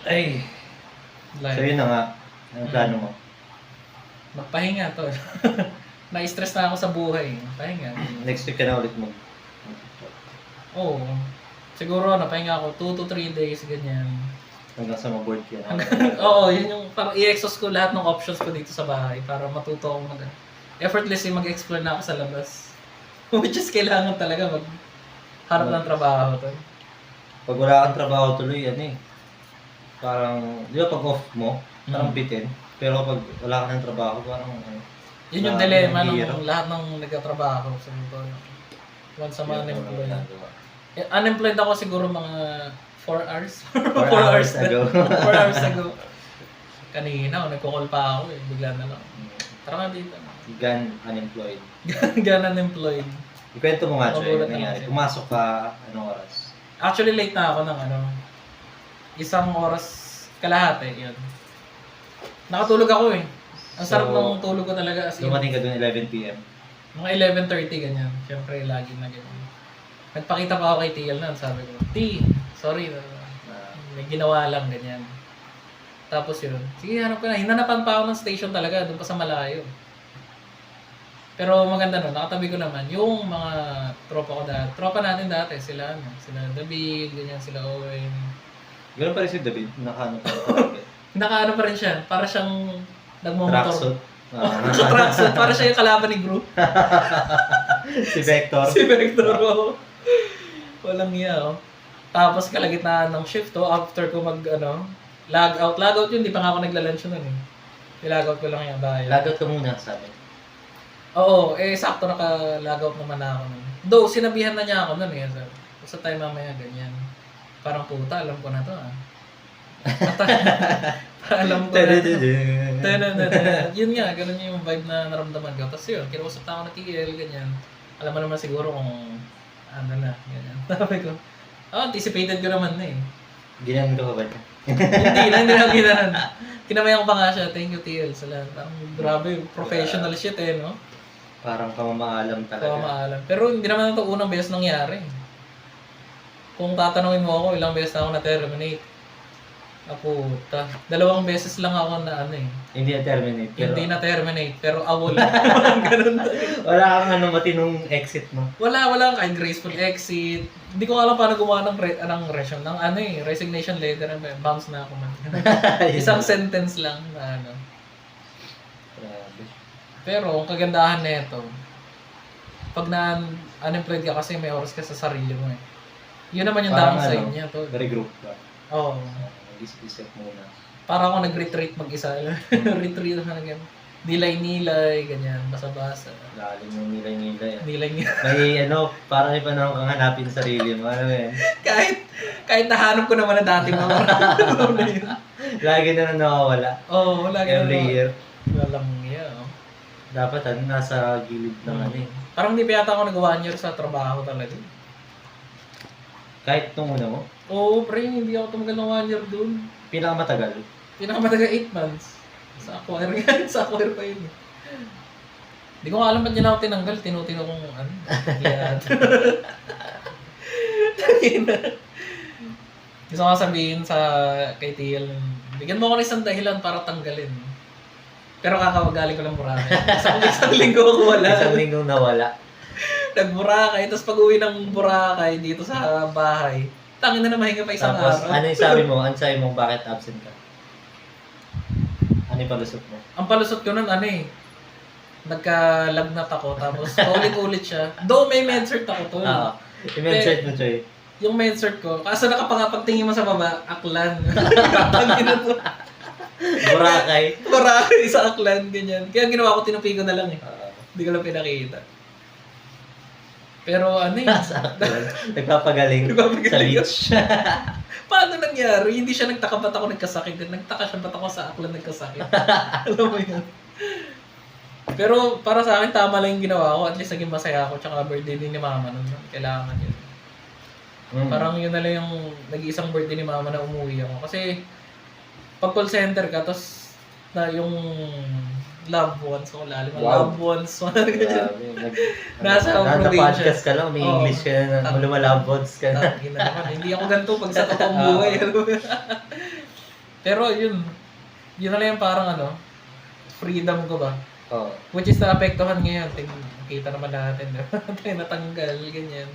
Ay, So yun na nga, ang plano mo. magpahinga to. Na-stress na ako sa buhay. Pahinga. Next week ka na ulit mag... Oo. Siguro pahinga ako 2 to 3 days, ganyan. Hanggang sa ma-board ka na. Oo, yun yung parang i-exhaust ko lahat ng options ko dito sa bahay para matuto akong effortlessly mag-explore na ako sa labas. Which is kailangan talaga harap ng trabaho to. Pag wala kang trabaho tuloy, parang, di ba pag off mo, parang bitin. Pero pag wala ka ng trabaho, parang Yun yung dilemma ng lahat ng nagtatrabaho. Once a man unemployed. Unemployed ako siguro mga 4 hours. 4 hours ago. 4 hours ago. Kanina, nagko-call pa ako bigla na lang. Tara nga dito. Gan unemployed. Gan unemployed. Ikwento mo nga, Choy, Magulat nangyari. ako. Pumasok ka, anong oras? Actually, late na ako ng 1 oras kalahati. Yun. Nakatulog ako eh. Ang sarap ng tulog ko talaga. As in, Dumating ka dun 11 p.m. mga 11:30 ganyan. Siyempre, lagi na ganyan. Nagpakita pa ako kay TL na. Sabi ko, T, sorry. May ginawa lang ganyan. Tapos yun. Sige, hanap ko na. Hinanapan pa ako ng station talaga. Doon pa sa malayo. Pero maganda nun. Nakatabi ko naman. Yung mga tropa ko dati. Tropa natin dati. Sila David, ganyan. Sila Owen. Ganun pa rin si David. Nakaano pa. Nakaano pa rin siya. Para siyang nagmumotor. Tracksuit. Tracksuit. Para siya yung kalaban ni Gru. Si Vector. Si Vector. Walang iya, oh. Tapos kalagitnaan ng shift, after ko log out yun, di pa nga ako nagla-lunch nun eh. I-log out ko lang yung bahay. Lagot ka muna, sabi. Oo, sakto naka-log out naman na ako nun. Though, sinabihan na niya ako nun eh. Basta tayo mamaya ganyan. Parang puta, alam ko na to alam ko na to. Yun nga, ganun yung vibe na naramdaman ko. Tapos yun, kinausap na ako na TL, ganyan. Alam mo naman siguro kung ganyan. Sabi ko, anticipated ko naman na eh. Ginyan ka pa ba niya? Hindi na ginanan. Kinamayan ko pa nga siya, thank you TL sa lahat. Grabe, professional shit no? Parang pamamaalam talaga. Pamamaalam. Pero hindi naman ito unang beses nangyari. Kung tatanungin mo ako, ilang beses na ako na-terminate. Puta. 2 beses lang ako na Hindi na-terminate. Pero... Hindi na-terminate, pero awol. Ganun. Wala kang matinong exit mo. Wala kahit graceful exit. Hindi ko alam paano gumawa ng resignation letter. Bounce na ako man. Isang sentence lang na Grabe. Pero ang kagandahan nito, pag unemployed ka kasi may oras ka sa sarili mo eh. Yun naman yung downside niya to. Regroup ka. Oo. Mag-isip muna. Para ako nag-retreat mag-isa. Retreat na ganyan. Nilay-nilay, ganyan, basa-basa. Lalim yung nilay-nilay. Nilay-nilay. May parang may panahon kang hanapin sa sarili mo. kahit nahanap ko naman na dati mo. Lagi na nawawala. Oo, lagi na Every year. Walang iya. Dapat nasa gilid ng Parang hindi pa yata ako nag-1 year sa trabaho talaga. Kahit nung una mo? Oo, pre, hindi ako tumagal ng 1 year dun. Pinakamatagal? Pinakamatagal 8 months. Sa acquire sa acquire pa yun. Hindi ko alam ba't yun ako tinanggal. Tinutino kong Yeah. Gusto ko sabihin kay TL, bigyan mo ako ng isang dahilan para tanggalin. Pero kakawagaling ko lang Boracay. Isang linggo ako wala. Isang linggo nawala. Nag-Boracay, tapos pag-uwi ng Boracay dito sa bahay, tangin na mahinga pa isang Tapos, araw. ano yung sabi mo? Ano sabi mo bakit absent ka? Ano yung palusot mo? Ang palusot ko nun, nagka-lagnat ako, tapos paulit-ulit siya. Though may med-cert ako to. Yung med-cert mo, Choy. Yung med-cert ko, kaso nakapagtingin mo sa baba, Aklan. Boracay. Boracay sa Aklan, ganyan. Kaya ginawa ko, tinupi ko na lang eh. Hindi ko lang pinakita. Pero Nagpapagaling sa beach. Paano nangyari? Hindi siya nagtaka ba't ako nagkasakit. Nagtaka siya ba't ako sa Aklan nagkasakit. Alam mo yun. Pero para sa akin, tama lang yung ginawa ko. At least naging masaya ako. Tsaka birthday din ni mama nun. Kailangan yun. Parang yun na lang yung nag-iisang birthday ni mama na umuwi ako. Kasi pag call center ka, tapos na yung loved ones ko lalim. Loved ones. Nasa probinsya. Podcast ka lang, may English ka na, lumalove ones ka na. Hindi ako ganito pag sa totoong buhay. Pero yun na lang yung parang freedom ko ba? Oo. Which is naapektuhan ngayon. Kita naman natin, tayo natanggal, ganyan.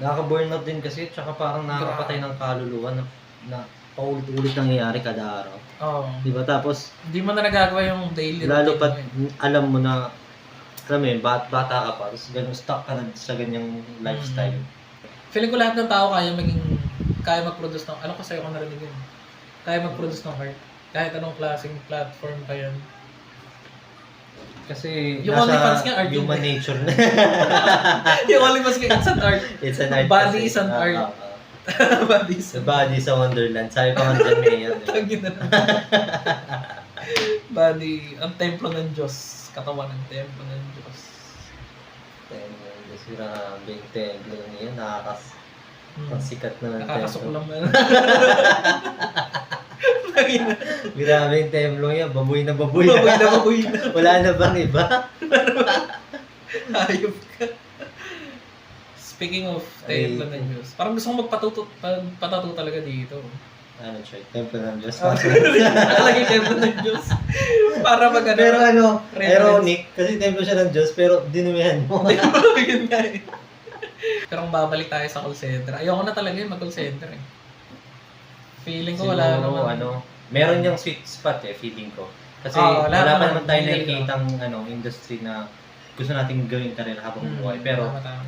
Nakaka-burnout din kasi, tsaka parang nakakapatay ng kaluluwa na paulit-ulit nangyayari kada araw. Oo. Di ba? Tapos, Hindi mo na nagagawa yung daily lalo routine pat mo eh. alam mo na, alam mo yun, bata ka pa, tapos ganun, stuck ka na sa ganyang lifestyle. Feeling ko lahat ng tao kaya mag-produce ng, alam ko sa'yo ko narinig yun. Kaya mag-produce ng art. Kahit anong klaseng platform pa yan. Kasi Yung nasa OnlyFans nga, art human yun. nature na. Yung OnlyFans nga, it's an art. It's an art Body kasi. is an art. Body is The body sa Wonderland. Sabi pa nga dyan, Mayor. Tangin na naman. Body, ang templo ng Diyos. Katawan ng templo ng Diyos. Grabe yung templo niya. Ang sikat na ng Nakakasok templo. lang na. Tangin na. Grabe yung templo niya. Baboy na baboy. Baboy na. Wala na bang iba? Ayop ka. Speaking of templo ng Diyos, parang gusto kong magpatato talaga dito. Ano siya? Templo ng Diyos. Nakalagay templo ng Diyos. Para Pero reference. ironic. Kasi templo siya ng Diyos, pero dinumihan mo. Yun nga eh. Pero kung babalik tayo sa call center, ayoko na talaga yung mag-call center eh. Feeling ko wala Siguro, naman. meron yung sweet spot feeling ko. Kasi Wala wala pa naman naman tayo hindi nakikitang industry na gusto nating gawin karera habang buhay. Pero Tama.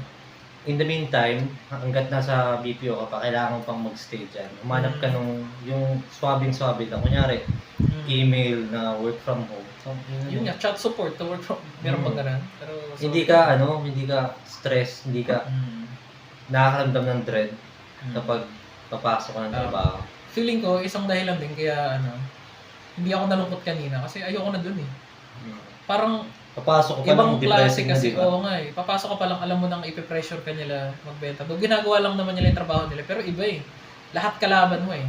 in the meantime, hanggat nasa BPO ka pa, kailangan mo pang mag-stay dyan. Umanap ka nung yung swabing-swabe lang. Kunyari, email na work from home. So, Yun nga, chat support to work from, meron bang ganun? Pero, hindi ka stress, hindi ka nakakaramdam ng dread kapag papasok ka ng trabaho. Feeling ko, isang dahilan din kaya hindi ako nalungkot kanina kasi ayoko na dun eh. Parang Papasok ka pa ibang ng klase depressing na, kasi, di ba? oo nga eh. Papasok ka pa lang, alam mo nang ipipressure ka nila magbenta. Doon ginagawa lang naman nila yung trabaho nila. Pero iba eh. Lahat kalaban mo eh.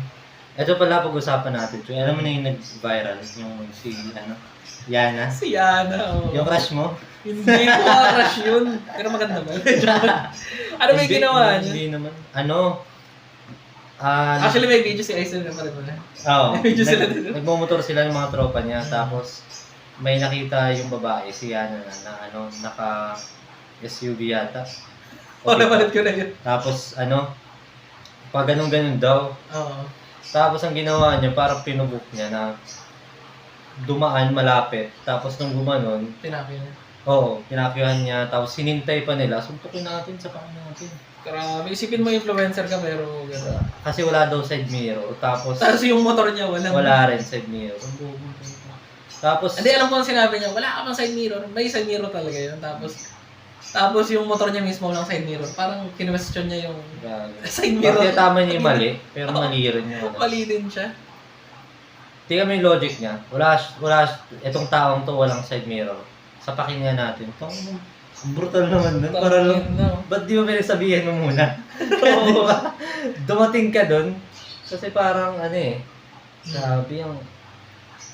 Ito pala pag-usapan natin. So, alam mo na yung nag-viral, yung si, Yana. Si Yana, oo. Yung crush mo? Hindi ko crush yun. Pero maganda ba? Ano ba yung ginawa niya? Hindi naman. Actually, may video si Aizen na pala mo na. Oo. Video sila dito. Nagmumotor sila ng mga tropa niya. Tapos, may nakita yung babae, si Yana na naka SUV yata. Oo, napanood ko na yun. Tapos, pag ganun-ganun daw. Oo. Tapos, ang ginawa niya, parang pinubok niya na dumaan malapit. Tapos, nung gumanon, Tinapin niya. oo, pinakyuhan niya. Tapos, sinintay pa nila. Suntukin natin sa pang natin. Grabe. Isipin mo influencer ka pero gano'n. Kasi wala daw side mirror. Tapos, Tapos yung motor niya, wala rin side mirror. Tapos, Hindi, alam ko ang sinabi niya, wala ka pang side mirror. May side mirror talaga yun. Tapos yung motor niya mismo lang side mirror. Parang kinwestiyon niya yung side mirror. bakit tama niya yung mali, pero mali rin yung Mali din siya. Tingnan mo yung logic niya. Itong taong to walang side mirror. Sa pakinggan natin. Itong brutal naman nun. Para lang, ba't di mo pinagsabihin mo muna? Di ba? Dumating ka dun. Kasi parang sabi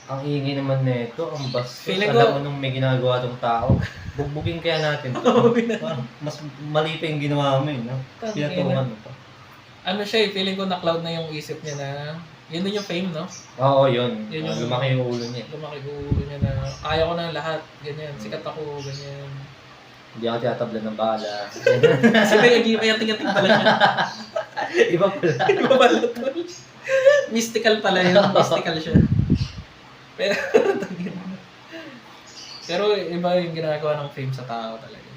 ang ingay naman nito, ang bastos. Feeling Alam ko- mo nung may ginagawa tong tao. Bugbugin kaya natin to. Parang mas mali pa yung ginawa mo no? Pinatungan mo pa. Ano siya eh, feeling ko na-cloud na yung isip niya na, yun din yung fame, no? Oo, yun. Yun yung- Lumaki yung ulo niya. Lumaki ulo niya na, kaya ko na lahat, ganyan, sikat ako, ganyan. Hindi ako tinatablan ng bala. Kasi may yating-yating pala siya. Iba pala. Iba pala tol. Mystical pala yun, mystical siya. Pero iba yung ginagawa ng fame sa tao talaga.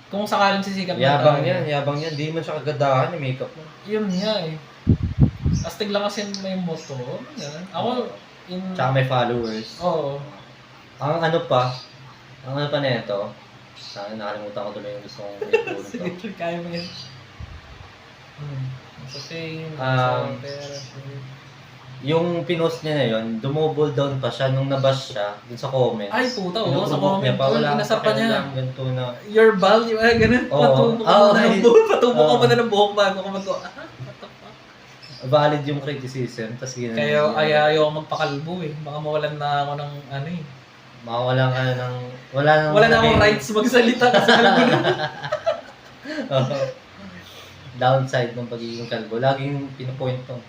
Kung sakaling sisikat na tao, Yabang yan. Di man siya kagadahan yung makeup mo. yun nga eh. Astig lang kasi may motor. Ganun. Ako, Tsaka may followers. Oo. Ang ano pa nito, nakalimutan ko tuloy yung gusto kong itulong Sige, to. kaya mo yan. Sa fame, Um, sa pera, Yung pinost niya na yun, dumouble down pa siya nung nabash siya dun sa comments. Ay, puta, oo, sa Pinuprovok comment. wala Inasar pa niya. pakialam, ganito na. Your ball, yung ganun. Oo. Patubo ka Oo, muna ng ay- buhok. Patubo ka oo. muna ng buhok bago ka mag-go. What the fuck? Valid yung criticism, tas yun. Kaya ayaw magpakalbo eh. Baka mawalan na ako ng ano eh. Mawalan ka ng... Wala Wala na akong rights magsalita kasi kalbo na. Oo. Downside ng pagiging kalbo. Laging pinupoint ng